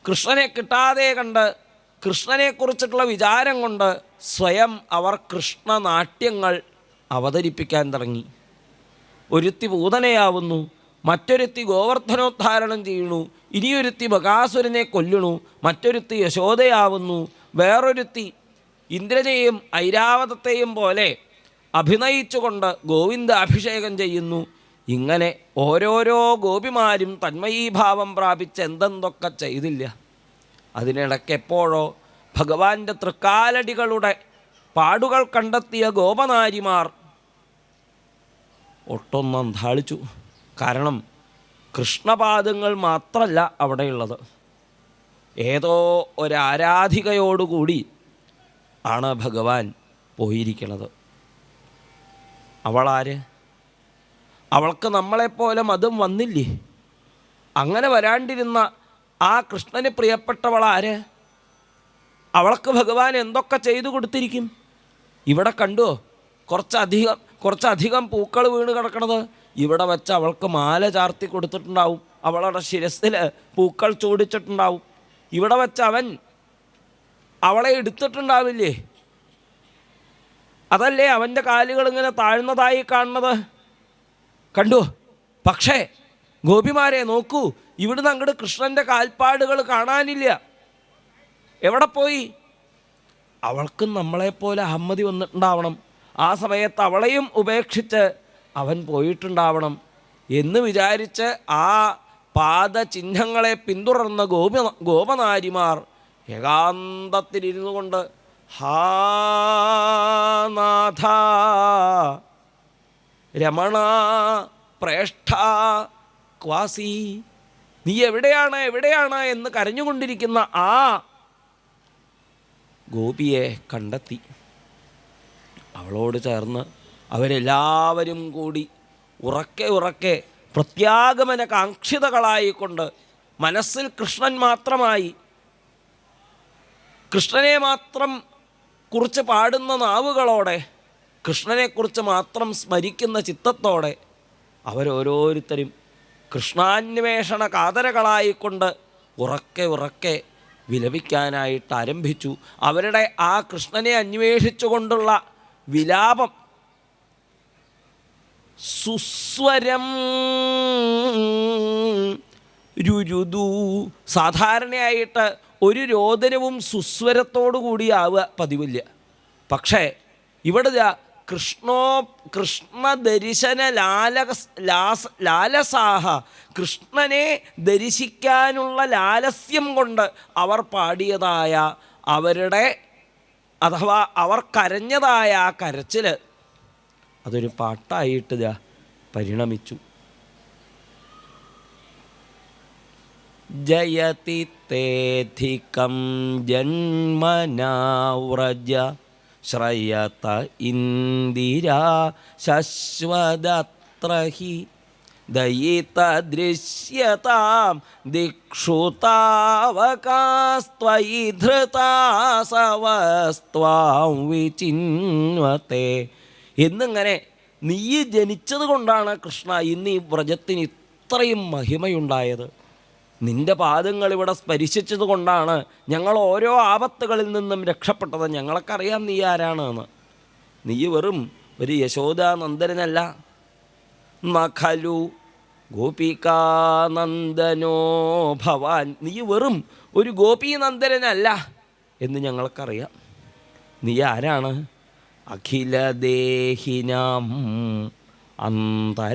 കൃഷ്ണനെ കിട്ടാതെ കണ്ട് കൃഷ്ണനെക്കുറിച്ചിട്ടുള്ള വിചാരം കൊണ്ട് സ്വയം അവർ കൃഷ്ണനാട്യങ്ങൾ അവതരിപ്പിക്കാൻ തുടങ്ങി. ഒരുത്തി പൂതനയാവുന്നു, മറ്റൊരുത്തി ഗോവർദ്ധനോദ്ധാരണം ചെയ്യണു, ഇനിയൊരുത്തി ബകാസുരനെ കൊല്ലണു, മറ്റൊരുത്തി യശോദയാവുന്നു, വേറൊരുത്തി ഇന്ദ്രനെയും ഐരാവതത്തെയും പോലെ അഭിനയിച്ചുകൊണ്ട് ഗോവിന്ദാഭിഷേകം ചെയ്യുന്നു. ഇങ്ങനെ ഓരോരോ ഗോപിമാരും തന്മയീഭാവം പ്രാപിച്ച് എന്തെന്തൊക്കെ ചെയ്തില്ല. അതിനിടയ്ക്ക് എപ്പോഴോ ഭഗവാന്റെ തൃക്കാലടികളുടെ പാടുകൾ കണ്ടെത്തിയ ഗോപനാരിമാർ ഒട്ടൊന്നും ധാളിച്ചു. കാരണം കൃഷ്ണപാദങ്ങൾ മാത്രമല്ല അവിടെയുള്ളത്, ഏതോ ഒരാരാധികയോടുകൂടി ആണ് ഭഗവാൻ പോയിരിക്കുന്നത്. അവളാര്? അവൾക്ക് നമ്മളെപ്പോലെ മതം വന്നില്ലേ? അങ്ങനെ വരാണ്ടിരുന്ന ആ കൃഷ്ണന് പ്രിയപ്പെട്ടവളാര്? അവൾക്ക് ഭഗവാൻ എന്തൊക്കെ ചെയ്തു കൊടുത്തിരിക്കും? ഇവിടെ കണ്ടുവോ കുറച്ചധികം പൂക്കൾ വീണ് കിടക്കണത്? ഇവിടെ വെച്ച് അവൾക്ക് മാല ചാർത്തി കൊടുത്തിട്ടുണ്ടാവും, അവളുടെ ശിരസിൽ പൂക്കൾ ചൂടിച്ചിട്ടുണ്ടാവും. ഇവിടെ വെച്ച് അവൻ അവളെ എടുത്തിട്ടുണ്ടാവില്ലേ? അതല്ലേ അവൻ്റെ കാലുകൾ ഇങ്ങനെ താഴ്ന്നതായി കാണുന്നത്? കണ്ടു. പക്ഷേ ഗോപിമാരെ നോക്കൂ, ഇവിടുന്ന് അങ്ങോട്ട് കൃഷ്ണൻ്റെ കാൽപ്പാടുകൾ കാണാനില്ല. എവിടെ പോയി? അവൾക്കും നമ്മളെപ്പോലെ അഹമ്മതി വന്നിട്ടുണ്ടാവണം. ആ സമയത്ത് അവളെയും ഉപേക്ഷിച്ച് അവൻ പോയിട്ടുണ്ടാവണം എന്ന് വിചാരിച്ച് ആ പാദചിഹ്നങ്ങളെ പിന്തുടർന്ന ഗോപനാരിമാർ ഏകാന്തത്തിലിരുന്നു കൊണ്ട് ഹാ നാഥ രമണ പ്രേഷ്ഠ ക്വാസി, നീ എവിടെയാണ് എന്ന് കരഞ്ഞുകൊണ്ടിരിക്കുന്ന ആ ഗോപിയെ കണ്ടെത്തി. അവളോട് ചേർന്ന് അവരെല്ലാവരും കൂടി ഉറക്കെ പ്രത്യാഗമന കാംക്ഷിതകളായിക്കൊണ്ട് മനസ്സിൽ കൃഷ്ണൻ മാത്രമായി, കൃഷ്ണനെ മാത്രം കുറിച്ച് പാടുന്ന നാവുകളോടെ, കൃഷ്ണനെക്കുറിച്ച് മാത്രം സ്മരിക്കുന്ന ചിത്തത്തോടെ അവരോരോരുത്തരും കൃഷ്ണാന്വേഷണ കാതരകളായിക്കൊണ്ട് ഉറക്കെ വിലപിക്കാനായിട്ട് ആരംഭിച്ചു. അവരുടെ ആ കൃഷ്ണനെ അന്വേഷിച്ചുകൊണ്ടുള്ള വിലാപം സുസ്വരം രുരുദു. സാധാരണയായിട്ട് ഒരു രോദനവും സുസ്വരത്തോടു കൂടിയാവുക പതിവില്ല. പക്ഷേ ഇവിടെ കൃഷ്ണദർശന ലാലസാഹ, കൃഷ്ണനെ ദർശിക്കാനുള്ള ലാലസ്യം കൊണ്ട് അവർ പാടിയതായ അവരുടെ, അഥവാ അവർ കരഞ്ഞതായ ആ കരച്ചിൽ അതൊരു പാട്ടായിട്ട് പരിണമിച്ചു. ജയതി തേധികം ജന്മനാവ്രജ ശ്രയത ഇന്ദിരാ ശശ്വതത്രഹി ദയിത ദൃശ്യതാം ദിക്ഷുതാവകാസ്ത്വയി ധൃതാസവസ്ത്വാം വിചിന്വത്തെ. എന്നിങ്ങനെ നീ ജനിച്ചത് കൊണ്ടാണ് കൃഷ്ണ ഇന്ന് ഈ വ്രജത്തിന് ഇത്രയും മഹിമയുണ്ടായത്. നിൻ്റെ പാദങ്ങൾ ഇവിടെ സ്പരിശിച്ചത് കൊണ്ടാണ് ഞങ്ങൾ ഓരോ ആപത്തുകളിൽ നിന്നും രക്ഷപ്പെട്ടത്. ഞങ്ങൾക്കറിയാം നീ ആരാണെന്ന്. നീ വെറും ഒരു യശോദാനന്ദനല്ല. നഖലു ഗോപികാനന്ദനോ ഭവാൻ, നീ വെറും ഒരു ഗോപീനന്ദനല്ല എന്ന് ഞങ്ങൾക്കറിയാം. നീ ആരാണ്? അഖിലദേഹിനാം അന്തരാത്മദൃക്